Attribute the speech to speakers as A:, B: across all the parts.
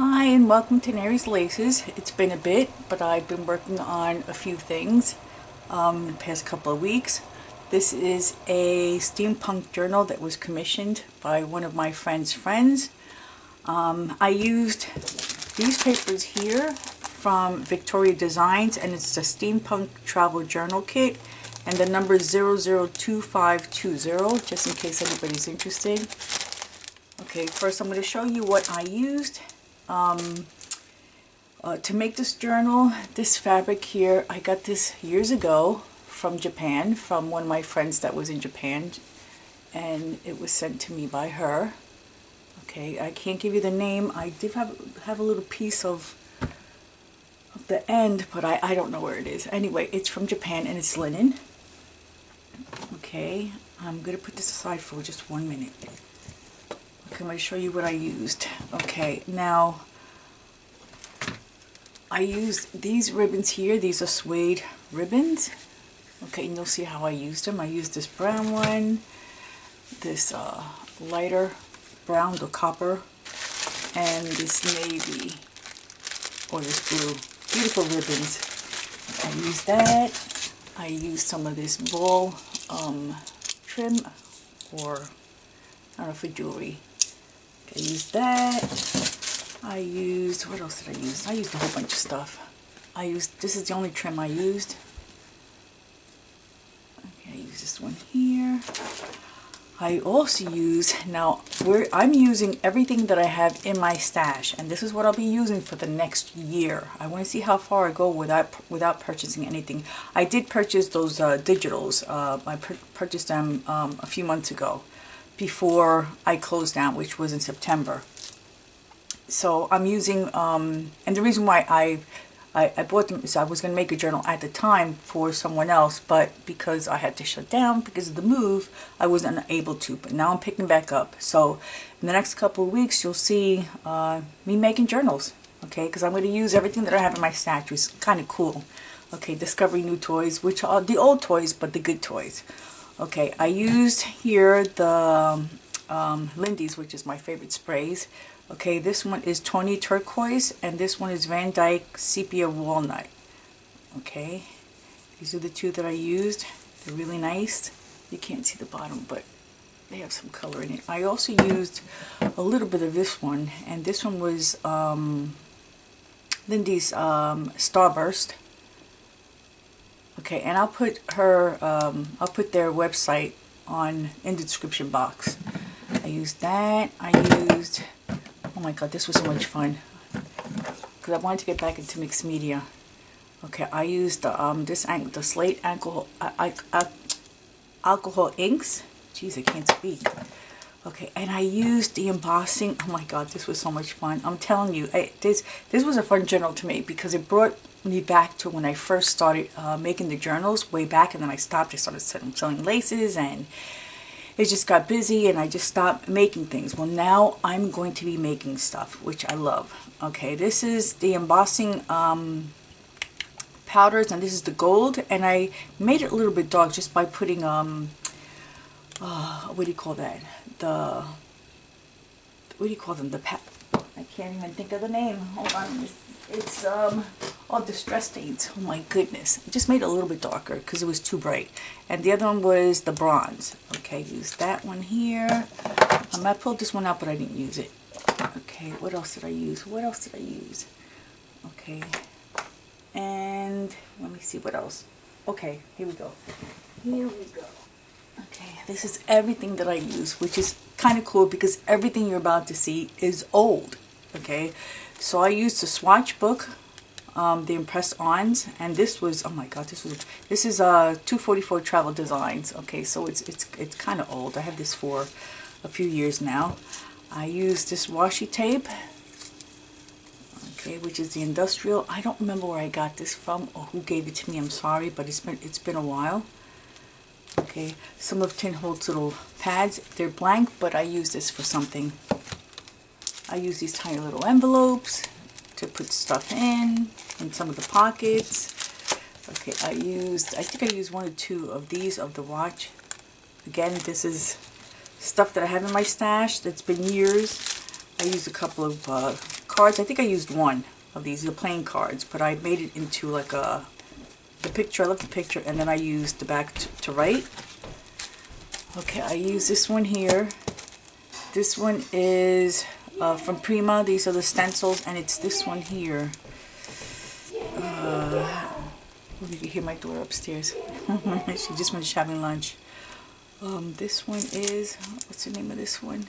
A: Hi and welcome to Nary's Laces. It's been a bit, but I've been working on a few things the past couple of weeks. This is a steampunk journal that was commissioned by one of my friend's friends. I used these papers here from Vectoria Designs, and it's the Steampunk Travel Journal Kit, and the number is 002520, just in case anybody's interested. Okay, first I'm going to show you what I used. To make this journal. This fabric here, I got this years ago from Japan, from one of my friends that was in Japan, and it was sent to me by her. Okay, I can't give you the name. I did have a little piece of the end, but I don't know where it is. Anyway, it's from Japan and it's linen. Okay, I'm going to put this aside for just 1 minute. Okay, I'm going to show you what I used. Okay, now I used these ribbons here. These are suede ribbons. Okay, and you'll see how I used them. I used this brown one, this lighter brown or copper, and this navy or this blue. Beautiful ribbons. I used that. I used some of this ball trim, or I don't know, for jewelry. I used that. I used, what else did I use? I used a whole bunch of stuff. This is the only trim I used. Okay, I used this one here. I also use, now I'm using everything that I have in my stash, and this is what I'll be using for the next year. I want to see how far I go without purchasing anything. I did purchase those digitals. I purchased them a few months ago, before I closed down, which was in September. So I'm using, and the reason why I bought them is I was going to make a journal at the time for someone else, but because I had to shut down because of the move, I wasn't able to. But now I'm picking back up. So in the next couple of weeks, you'll see me making journals, okay? Because I'm going to use everything that I have in my stash, which is kind of cool. Okay, discovering new toys, which are the old toys, but the good toys. Okay, I used here the Lindy's, which is my favorite sprays. Okay, this one is Tony Turquoise, and this one is Van Dyke Sepia Walnut. Okay, these are the two that I used. They're really nice. You can't see the bottom, but they have some color in it. I also used a little bit of this one, and this one was Lindy's Starburst. Okay, and I'll put their website in the description box. I used that. I used, oh my god, this was so much fun, because I wanted to get back into mixed media. Okay, I used the slate alcohol inks. Jeez, I can't speak. Okay, and I used the embossing. Oh my god, this was so much fun. I'm telling you, this was a fun journal to make, because it brought me back to when I first started making the journals way back, and then I stopped. I started selling laces, and it just got busy, and I just stopped making things. Well, now I'm going to be making stuff, which I love. Okay, this is the embossing powders, and this is the gold, and I made it a little bit dark just by putting what do you call that? What do you call them? I can't even think of the name. Hold on. It's distress stains. Oh my goodness. I just made it a little bit darker because it was too bright. And the other one was the bronze. Okay, use that one here. I pulled this one out, but I didn't use it. Okay, what else did I use? Okay, and let me see what else. Okay, here we go. Okay, this is everything that I use, which is kind of cool because everything you're about to see is old. Okay, so I used the swatch book, the impress-ons, and this was, oh my god, this is 244 Travel Designs. Okay, so it's kind of old. I have this for a few years now. I used this washi tape, okay, which is the industrial. I don't remember where I got this from or who gave it to me. I'm sorry, but it's been a while. Okay, some of Tin Holt's little pads, they're blank, but I use this for something. I use these tiny little envelopes to put stuff in some of the pockets. Okay, I think I used one or two of these of the watch. Again, this is stuff that I have in my stash that's been years. I used a couple of cards. I think I used one of these, the plain cards, but I made it into like the picture. I love the picture, and then I used the back to write. Okay, I use this one here. This one is from Prima. These are the stencils, and it's this one here. You can hear my daughter upstairs. She just finished having lunch. This one is, what's the name of this one?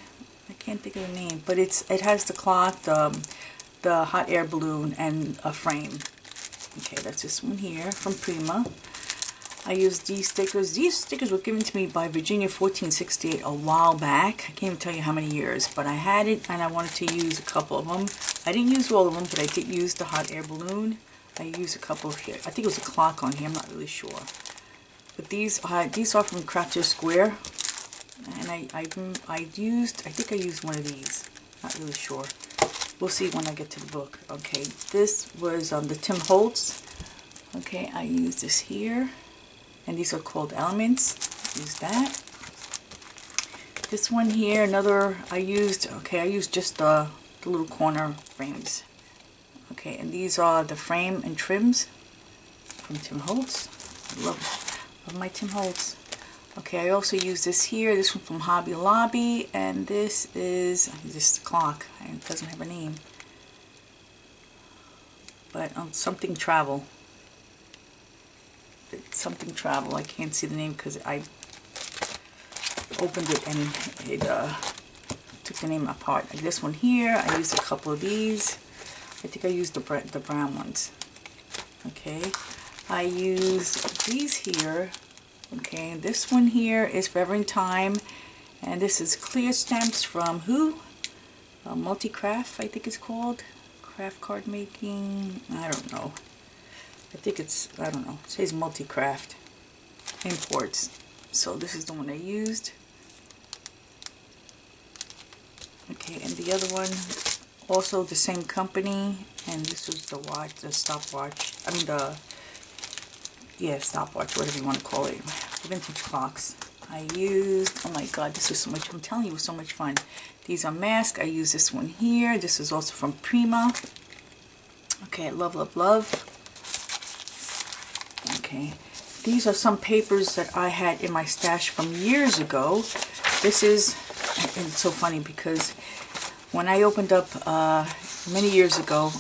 A: I can't think of the name, but it has the cloth, the hot air balloon, and a frame. Okay, that's this one here from Prima. I used these stickers. These stickers were given to me by Virginia 1468 a while back. I can't even tell you how many years, but I had it and I wanted to use a couple of them. I didn't use all of them, but I did use the hot air balloon. I used a couple here. I think it was a clock on here. I'm not really sure. But these are from Crafter Square, and I think I used one of these. Not really sure. We'll see when I get to the book. Okay, this was the Tim Holtz. Okay, I used this here, and these are called Elements. Use that. This one here, another I used just the little corner frames. Okay, and these are the frame and trims from Tim Holtz. I love my Tim Holtz. Okay, I also use this here. This one from Hobby Lobby, and this is just a clock. It doesn't have a name, but something travel. Something travel. I can't see the name because I opened it and it took the name apart. Like this one here, I used a couple of these. I think I used the brown ones. Okay, I used these here. Okay, this one here is Forever in Time, and this is clear stamps from who? Multicraft, I think it's called. Craft card making. I don't know. I think it's, I don't know. It says Multicraft Imports. So this is the one I used. Okay, and the other one, also the same company, and this was the watch, the stopwatch. I mean stopwatch, whatever you want to call it. The vintage clocks. I used, oh my god, this was so much, I'm telling you, it was so much fun. These are masks. I use this one here. This is also from Prima. Okay, love, love, love. Okay, these are some papers that I had in my stash from years ago. This is, and it's so funny because when I opened up many years ago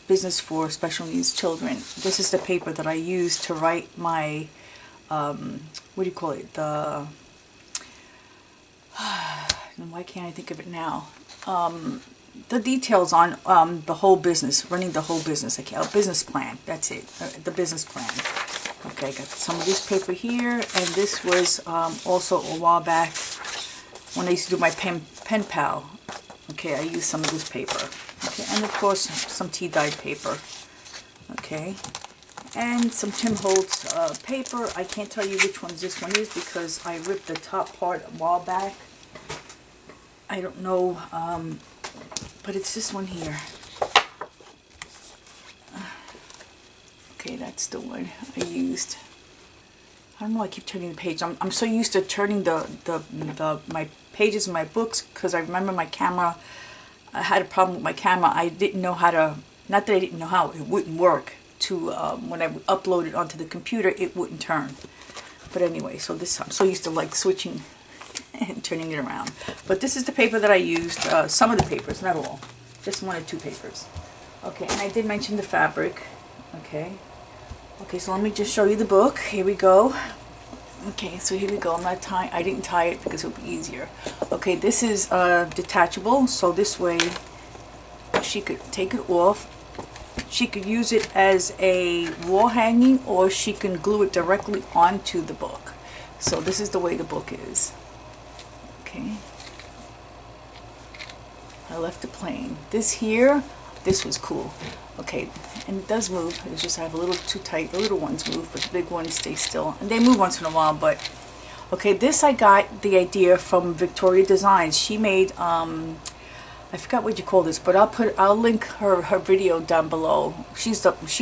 A: business for special needs children, this is the paper that I used to write my what do you call it, the why can't I think of it now, the details on the whole business, running the whole business. Okay, a business plan, that's it, the business plan. Okay, I got some of this paper here, and this was also a while back when I used to do my pen pal. Okay, I used some of this paper. Okay, and of course some tea dyed paper. Okay, and some Tim Holtz paper. I can't tell you which one this one is because I ripped the top part a while back. I don't know, but it's this one here. Okay, that's the one I used. I don't know, I keep turning the page. I'm so used to turning my pages in my books because I remember my camera, I had a problem with my camera. I didn't know how to, not that I didn't know how, it wouldn't work to, when I would upload it onto the computer, it wouldn't turn. But anyway, so this, I'm so used to like switching and turning it around. But this is the paper that I used, some of the papers, not all, just one or two papers. Okay, and I did mention the fabric. Okay. Okay, so let me just show you the book. Here we go. Okay, so here we go. I'm not tying, I didn't tie it because it would be easier. Okay, this is detachable, so this way she could take it off. She could use it as a wall hanging, or she can glue it directly onto the book. So this is the way the book is. Okay. I left it plain. This here, this was cool. Okay, and it does move. It's just I have a little too tight. The little ones move, but the big ones stay still. And they move once in a while, but... Okay, this I got the idea from Vectoria Designs. She made, I forgot what you call this, but I'll link her video down below. She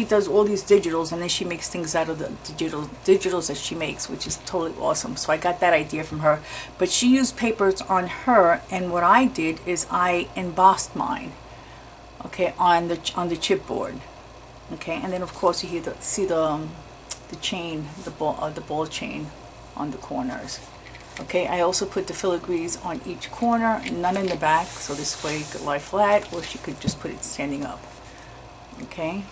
A: does all these digitals, and then she makes things out of the digitals that she makes, which is totally awesome. So I got that idea from her. But she used papers on her, and what I did is I embossed mine. okay, on the chipboard. Okay, and then of course you see the chain, the ball chain on the corners. Okay, I also put the filigrees on each corner, none in the back, so this way you could lie flat, or she could just put it standing up. Okay,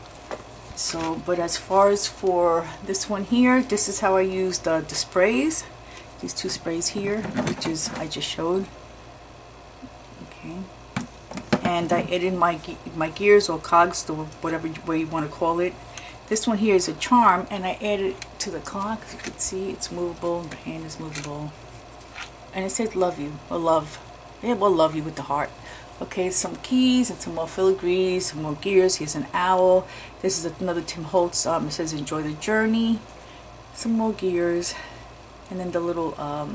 A: so, but as far as for this one here, this is how I used the sprays, these two sprays here, which is I just showed. Okay, and I added my gears or cogs, to whatever way you want to call it. This one here is a charm, and I added it to the clock. As you can see, it's movable, the hand is movable. And it says love you, or love. Yeah, well, love you with the heart. Okay, some keys and some more filigrees, some more gears. Here's an owl. This is another Tim Holtz. It says enjoy the journey. Some more gears. And then the little, how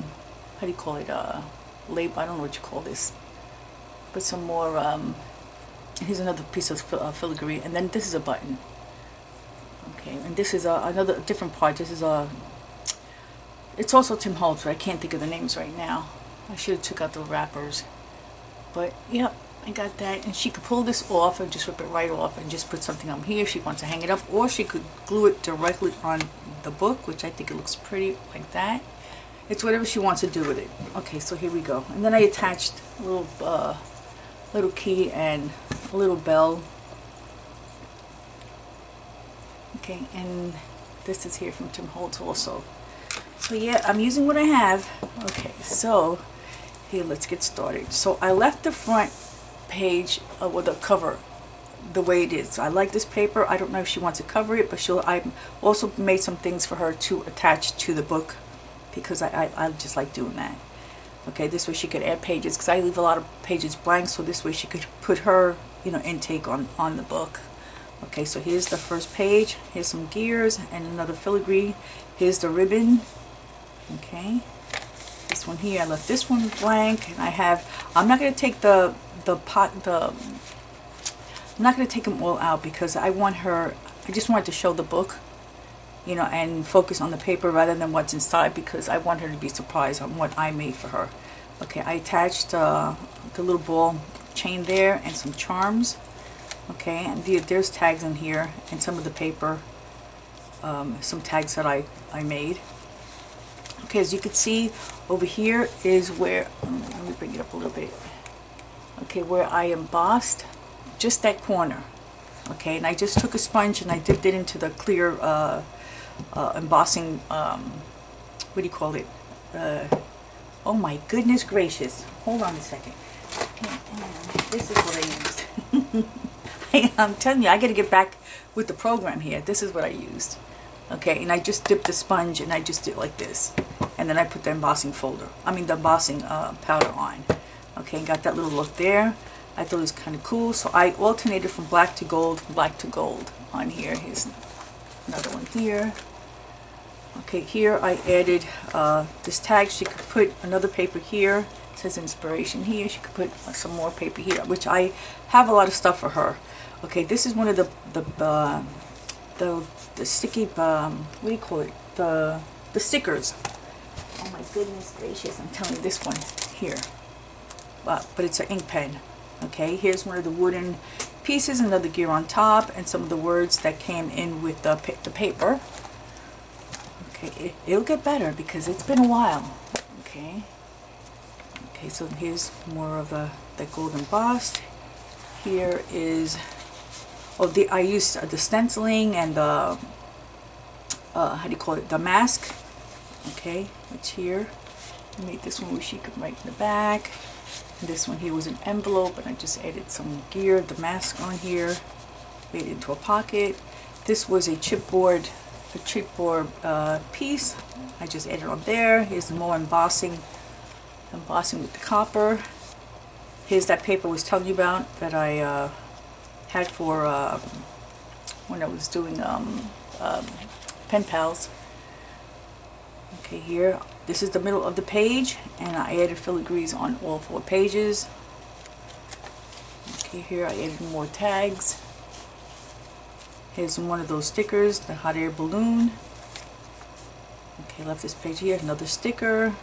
A: do you call it? Label, I don't know what you call this. But some more, here's another piece of filigree. And then this is a button. Okay, and this is another different part. This is it's also Tim Holtz, but I can't think of the names right now. I should have took out the wrappers. But yeah, I got that. And she could pull this off and just rip it right off and just put something on here if she wants to hang it up. Or she could glue it directly on the book, which I think it looks pretty like that. It's whatever she wants to do with it. Okay, so here we go. And then I attached a little key and a little bell. Okay, and this is here from Tim Holtz also. So yeah, I'm using what I have. Okay, so here, let's get started. So I left the front page with the cover the way it is. I like this paper. I don't know if she wants to cover it, but I also made some things for her to attach to the book because I just like doing that. Okay, this way she could add pages because I leave a lot of pages blank, so this way she could put her, you know, intake on the book. Okay, so here's the first page. Here's some gears and another filigree. Here's the ribbon. Okay, this one here, I left this one blank, and I'm not going to take I'm not going to take them all out because I just wanted to show the book, you know, and focus on the paper rather than what's inside, because I want her to be surprised on what I made for her. Okay, I attached the little ball chain there and some charms. Okay, and there's tags in here and some of the paper, some tags that I made. Okay, as you can see over here is where, let me bring it up a little bit. Okay, where I embossed just that corner. Okay, and I just took a sponge and I dipped it into the clear embossing, what do you call it? Oh my goodness gracious. Hold on a second. This is what I used. I'm telling you, I got to get back with the program here. This is what I used. Okay, and I just dipped the sponge and I just did like this. And then I put the embossing the embossing powder on. Okay, got that little look there. I thought it was kind of cool. So I alternated from black to gold on here. Here's another one here. Okay, here I added this tag. She could put another paper here. It says inspiration here. She could put some more paper here, which I have a lot of stuff for her. Okay, this is one of the sticky, what do you call it? The stickers. Oh my goodness gracious, I'm telling you, this one here. But it's an ink pen. Okay, here's one of the wooden pieces, another gear on top, and some of the words that came in with the paper. Okay, it'll get better because it's been a while. Okay. Okay, so here's more of the gold embossed. Here is, I used the stenciling and the, how do you call it, the mask. Okay, it's here. I made this one where she could write in the back. And this one here was an envelope, and I just added some gear, the mask on here, made it into a pocket. This was a chipboard piece. I just added on there. Here's more embossing with the copper. Here's that paper I was telling you about that I had for when I was doing pen pals. Okay, here, this is the middle of the page, and I added filigrees on all 4 pages. Okay, here I added more tags. Here's one of those stickers, the hot air balloon. Okay, left this page here, another sticker,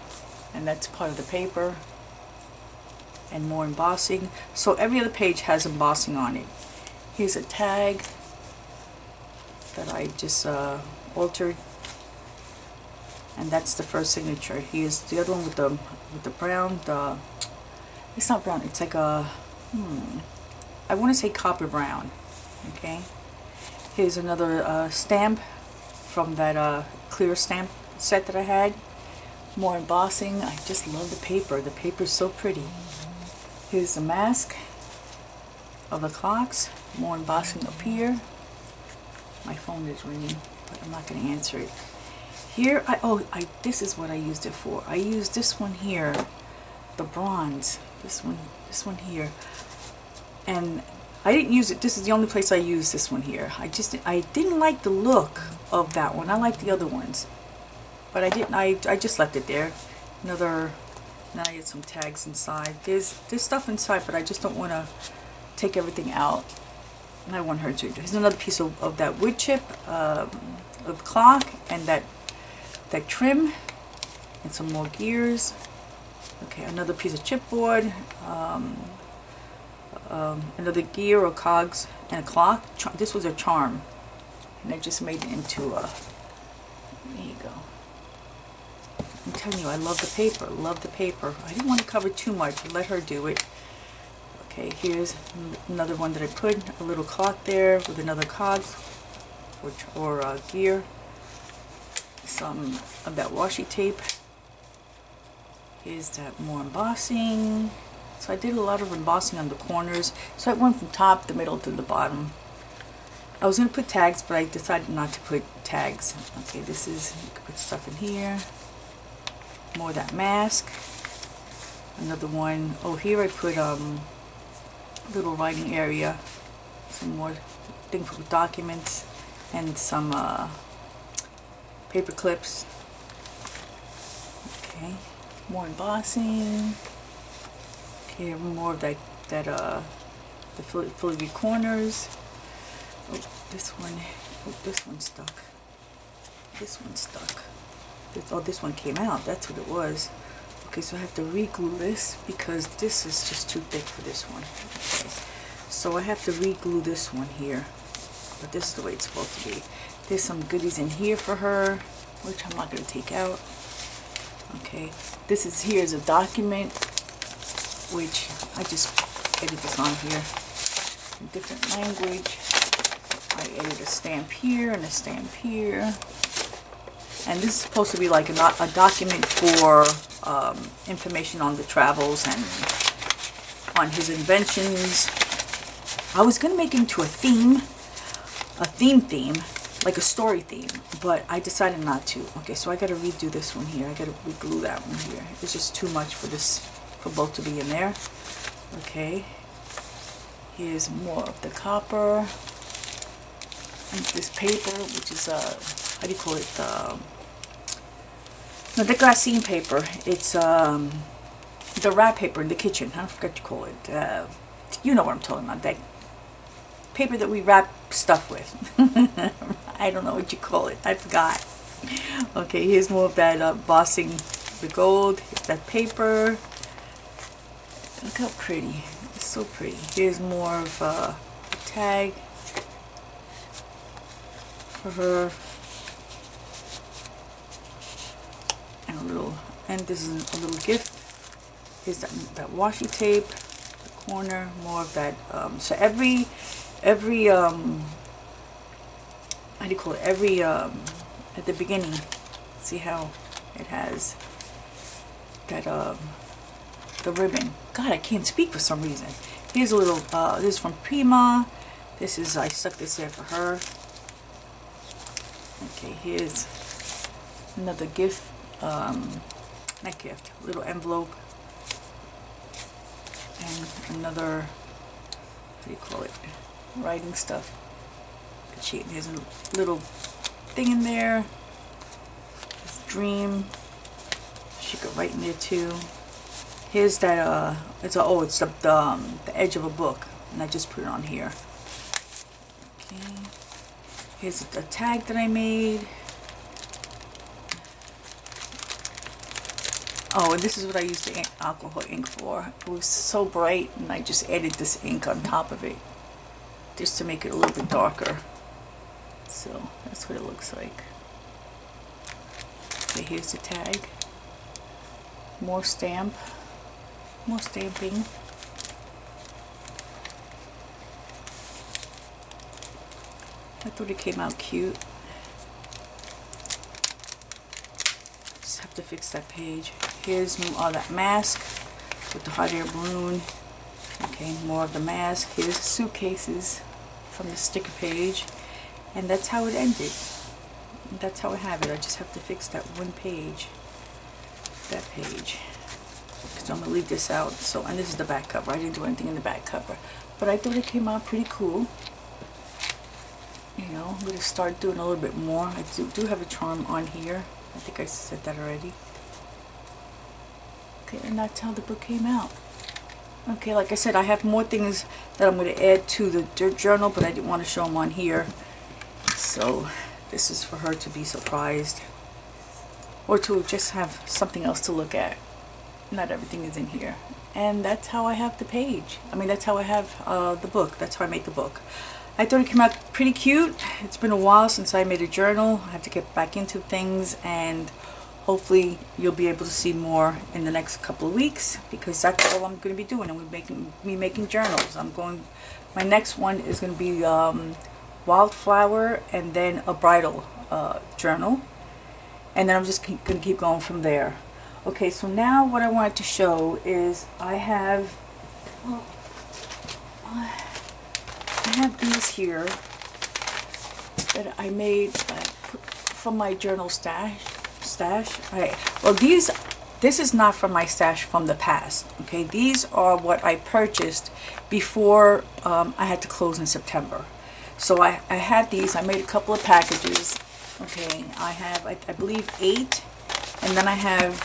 A: and that's part of the paper. and more embossing. So every other page has embossing on it. Here's a tag that I just altered, and that's the first signature. Here's the other one with the brown. It's not brown. It's like a I want to say copper brown. Okay. Here's another stamp from that clear stamp set that I had. More embossing. I just love the paper. The paper is so pretty. Here's the mask of the clocks. More embossing up here. My phone is ringing, but I'm not going to answer it. Here, this is what I used it for. I used this one here, the bronze. This one here, and I didn't use it. This is the only place I used this one here. I didn't like the look of that one. I like the other ones, but I didn't. I just left it there. Now I had some tags inside. There's stuff inside, but I just don't want to take everything out. And I want her to. Here's another piece of that wood chip of clock, and that trim, and some more gears. Okay, another piece of chipboard, another gear or cogs, and a clock. This was a charm, and I just made it into a. There you go. I'm telling you, I love the paper. Love the paper. I didn't want to cover too much. Let her do it. Okay, here's another one that I put a little clock there with another cogs or gear. Some of that washi tape. Here's that more embossing. So I did a lot of embossing on the corners. So I went from top, the middle, to the bottom. I was going to put tags, but I decided not to put tags. Okay, this is, you can put stuff in here. More of that mask. Another one. Oh, here I put little writing area. Some more things for documents. And some paper clips. Okay. More embossing. Okay, more of the filigree corners. Oh, this one's stuck. This one's stuck. This one came out. That's what it was. Okay, so I have to re-glue this because this is just too thick for this one. Okay, so I have to re-glue this one here. But this is the way it's supposed to be. There's some goodies in here for her, which I'm not going to take out. Okay, here's a document, which I just edit this on here in different language. I edit a stamp here and a stamp here. And this is supposed to be like a document for information on the travels and on his inventions. I was going to make it into a theme, like a story theme, but I decided not to. Okay, so I got to redo this one here. I got to re-glue that one here. It's just too much for both to be in there. Okay, here's more of the copper and this paper, which is how do you call it? No, the glassine paper. It's the wrap paper in the kitchen. I forgot to call it. You know what I'm talking about. That paper that we wrap stuff with. I don't know what you call it. I forgot. Okay, here's more of that embossing, the gold. Here's that paper. Look how pretty. It's so pretty. Here's more of a tag for her. And this is a little gift. Here's that washi tape, the corner, more of that. So every how do you call it? At the beginning, see how it has that the ribbon. God, I can't speak for some reason. Here's a little. This is from Prima. This is, I stuck this there for her. Okay, here's another gift. Not gift, little envelope, and another, what do you call it, writing stuff. There's a little thing in there. This dream. She could write in there too. Here's that. It's the edge of a book, and I just put it on here. Okay. Here's a tag that I made. Oh, and this is what I used the alcohol ink for. It was so bright, and I just added this ink on top of it just to make it a little bit darker. So that's what it looks like. Okay, here's the tag. More stamping. I thought it came out cute. Just have to fix that page. Here's that mask with the hot air balloon. Okay, more of the mask. Here's the suitcases from the sticker page. And that's how it ended. That's how I have it. I just have to fix that one page. That page. Because I'm going to leave this out. So, and this is the back cover. I didn't do anything in the back cover. But I thought it came out pretty cool. You know, I'm going to start doing a little bit more. I do have a charm on here. I think I said that already. Okay, and that's how the book came out. Okay, like I said, I have more things that I'm going to add to the journal, but I didn't want to show them on here. So this is for her to be surprised, or to just have something else to look at. Not everything is in here. And that's how I have the page. I mean, that's how I have the book. That's how I made the book. I thought it came out pretty cute. It's been a while since I made a journal. I have to get back into things, and hopefully you'll be able to see more in the next couple of weeks, because that's all I'm going to be doing. I'm making journals. My next one is going to be wildflower, and then a bridal journal, and then I'm just going to keep going from there. Okay, so now what I wanted to show is I have these here that I made from my journal stash. Well, this is not from my stash from the past. Okay, these are what I purchased before I had to close in September. So I had these. I made a couple of packages. Okay, I have I believe 8, and then I have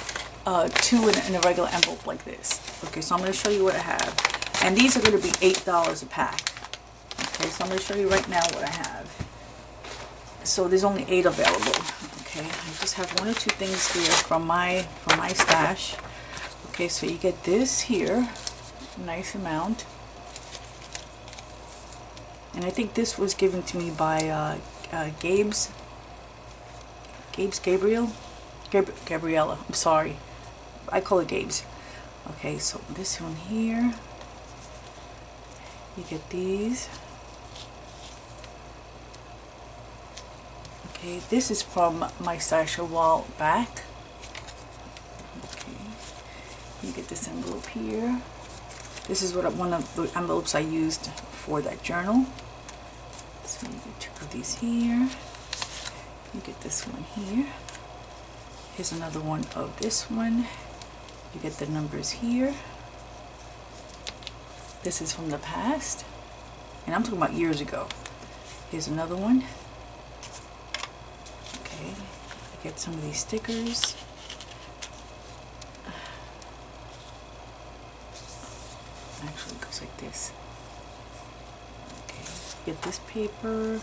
A: 2 in a regular envelope like this. Okay, so I'm going to show you what I have, and these are going to be $8 a pack. Okay, so I'm going to show you right now what I have. So there's only 8 available. Okay, I just have 1 or 2 things here from my stash. Okay, so you get this here, a nice amount, and I think this was given to me by Gabriella. I'm sorry, I call it Gabe's. Okay, so this one here, you get these. Okay, this is from my stash a while back. Okay, you get this envelope here. This is one of the envelopes I used for that journal. So you get 2 of these here. You get this one here. Here's another one of this one. You get the numbers here. This is from the past, and I'm talking about years ago. Here's another one. Okay, I get some of these stickers. Actually, it goes like this. Okay, get this paper,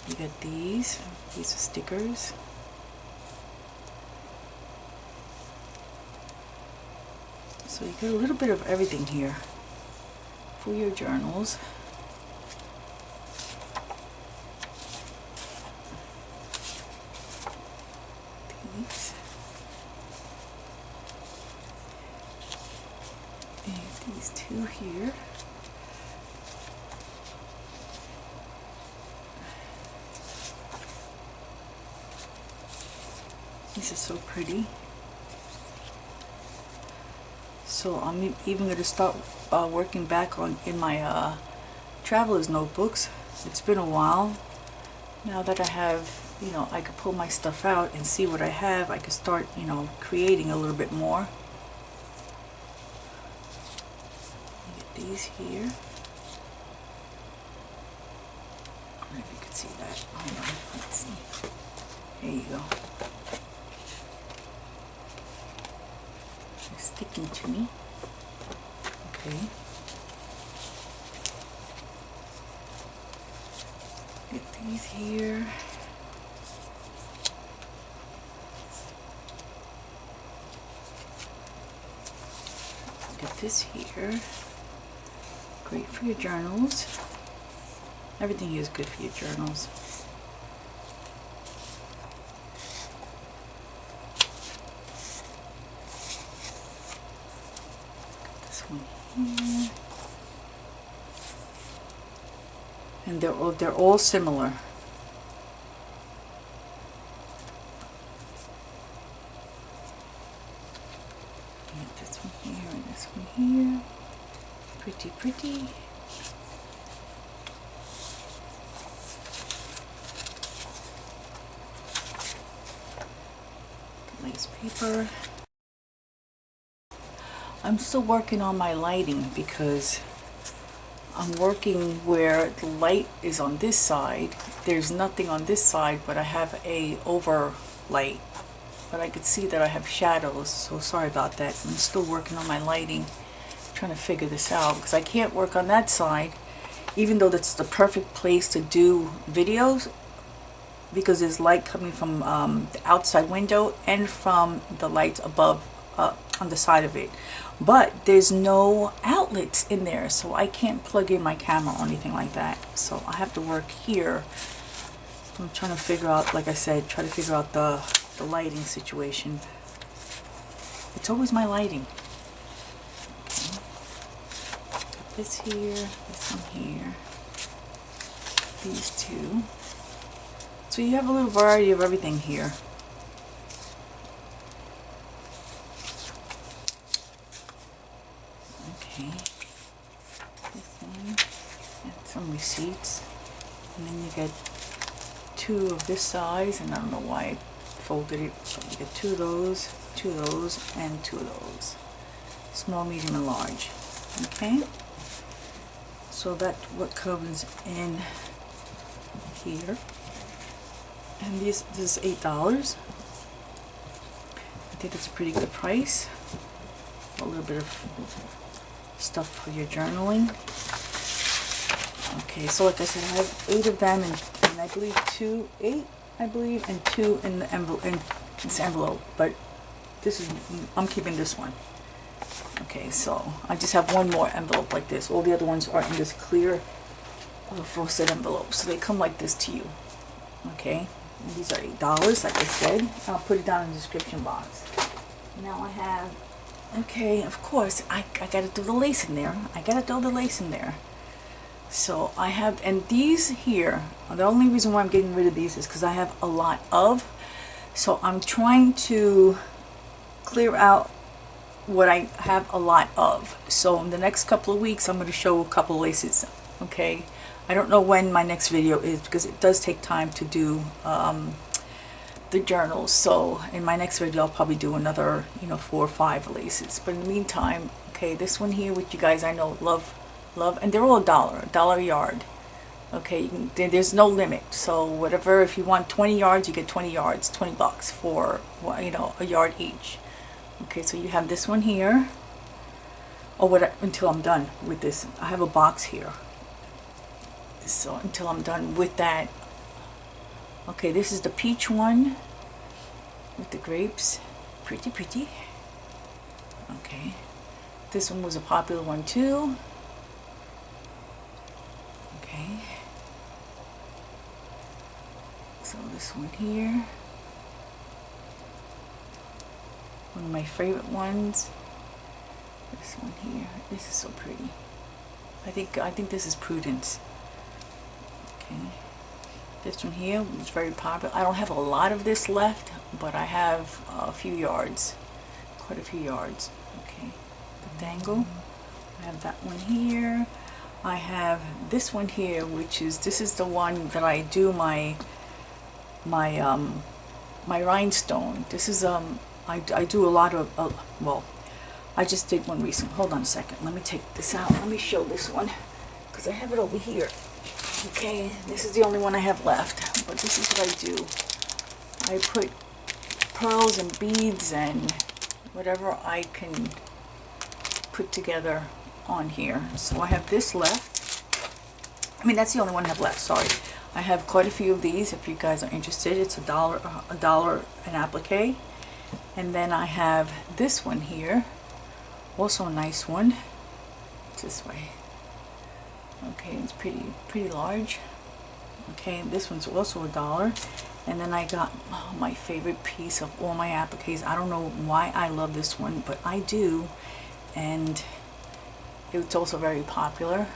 A: you get these are stickers. So you get a little bit of everything here for your journals. These 2 here. These are so pretty. So I'm even going to start working back in my traveler's notebooks. It's been a while. Now that I have, I could pull my stuff out and see what I have, I could start, creating a little bit more. These here. I don't know if you can see that. Hold on, let's see. There you go. They're sticking to me. Okay. Get these here. Get this here. Great for your journals. Everything here is good for your journals. Got this one here. And they're all similar. Got this one here and this one here. Pretty, pretty. Lace paper. I'm still working on my lighting because I'm working where the light is on this side. There's nothing on this side, but I have a overlight. But I could see that I have shadows, so sorry about that. I'm still working on my lighting, trying to figure this out because I can't work on that side, even though that's the perfect place to do videos, because there's light coming from the outside window and from the lights above on the side of it. But there's no outlets in there, so I can't plug in my camera or anything like that. So I have to work here. I'm trying to figure out, like I said, try to figure out the lighting situation. It's always my lighting. Okay. Got this here, this one here, these two. So you have a little variety of everything here. Okay, this one, and some receipts, and then you get two of this size, and I don't know why I folded it, but you get two of those, and two of those. Small, medium, and large. Okay, so that's what comes in here. And this is $8. I think that's a pretty good price. A little bit of stuff for your journaling. Okay, so like I said, I have 8 of them, and I believe 8, and 2 in the envelope, in this envelope. But this is, I'm keeping this one. Okay, so I just have one more envelope like this. All the other ones are in this clear frosted envelope, so they come like this to you. Okay, and these are $8, like I said. I'll put it down in the description box. Now I have, okay, of course, I gotta do the lace in there. I gotta throw the lace in there. So I have, and these here, the only reason why I'm getting rid of these is because I have a lot of. So I'm trying to clear out what I have a lot of. So in the next couple of weeks, I'm going to show a couple laces. Okay, I don't know when my next video is because it does take time to do the journals. So in my next video, I'll probably do another, 4 or 5 laces. But in the meantime, okay, this one here, which you guys I know love, and they're all $1 a yard. Okay, there's no limit. So whatever, if you want 20 yards, you get 20 yards, $20 for, a yard each. Okay, so you have this one here. Oh, until I'm done with this, I have a box here. So until I'm done with that. Okay, this is the peach one with the grapes. Pretty, pretty. Okay, this one was a popular one too. Okay, so this one here, one of my favorite ones. This one here, this is so pretty. I think this is Prudence. Okay, this one here was very popular. I don't have a lot of this left, but I have a few yards, quite a few yards. Okay, the Dangle. I have that one here. I have this one here, this is the one that I do my rhinestone. This is I do a lot of well, I just did one recent. Hold on a second. Let me take this out. Let me show this one because I have it over here. Okay, this is the only one I have left. But this is what I do. I put pearls and beads and whatever I can put together on here. So I have this left. I mean, that's the only one I have left. Sorry. I have quite a few of these. If you guys are interested, it's $1 an applique. And then I have this one here, Also a nice one. It's this way. Okay, it's pretty large. Okay, this one's also $1. And then I got my favorite piece of all my appliques. I don't know why I love this one, but I do. And it's also very popular.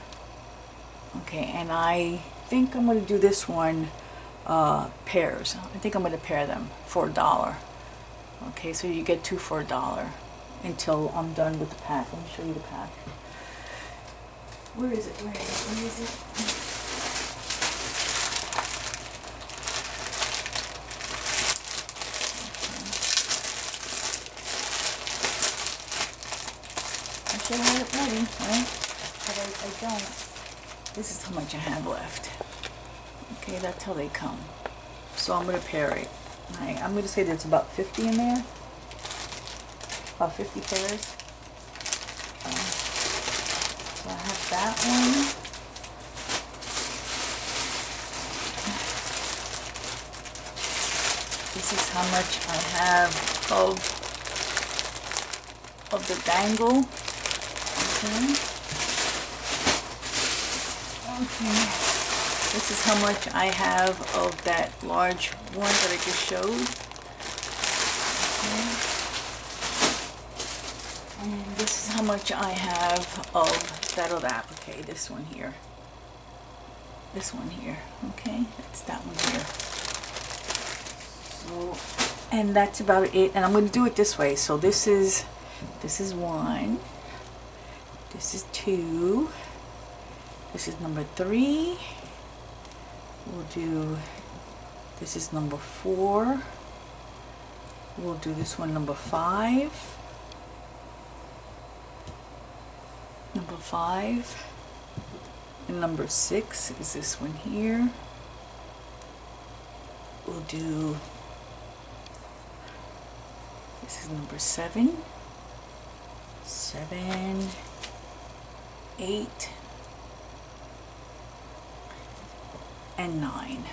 A: Okay, and I think I'm going to do this one pairs. I think I'm going to pair them for $1. Okay, so you get 2 for $1 until I'm done with the pack. Let me show you the pack. Where is it? Where is it? Where is it? I should have it ready, right? But I don't. This is how much I have left. Okay, that's how they come. So I'm going to pair it. I'm going to say there's about 50 in there. About 50 pairs. So I have that one. This is how much I have of the dangle. Okay. Okay. This is how much I have of that large one that I just showed. Okay. And this is how much I have of that other applique, this one here. This one here. Okay, that's that one here. So, and that's about it. And I'm going to do it this way. So this is 1. This is 2. This is number 3. We'll do, this is number 4. We'll do this one number 5. Number 5. And number 6 is this one here. We'll do, this is number 7. 7, 8, and 9.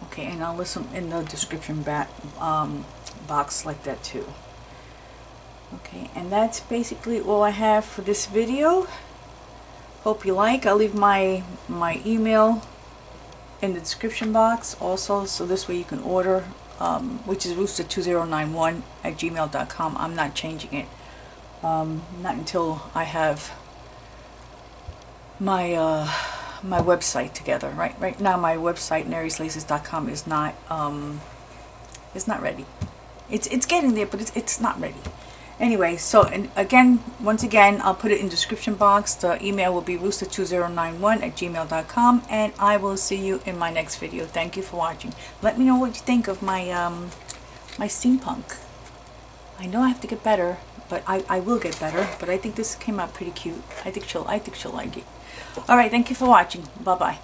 A: Okay, and I'll list them in the description box like that too. Okay, and that's basically all I have for this video. Hope you like. I'll leave my email in the description box also, so this way you can order, which is rooster2091@gmail.com. I'm not changing it. Not until I have my my website together. Right now my website naryslaces.com is not ready. It's getting there, but it's not ready. Anyway, so and once again I'll put it in the description box. The email will be rooster2091@gmail.com, and I will see you in my next video. Thank you for watching. Let me know what you think of my my steampunk. I know I have to get better, but I will get better. But I think this came out pretty cute. I think she'll like it. All right, thank you for watching. Bye bye.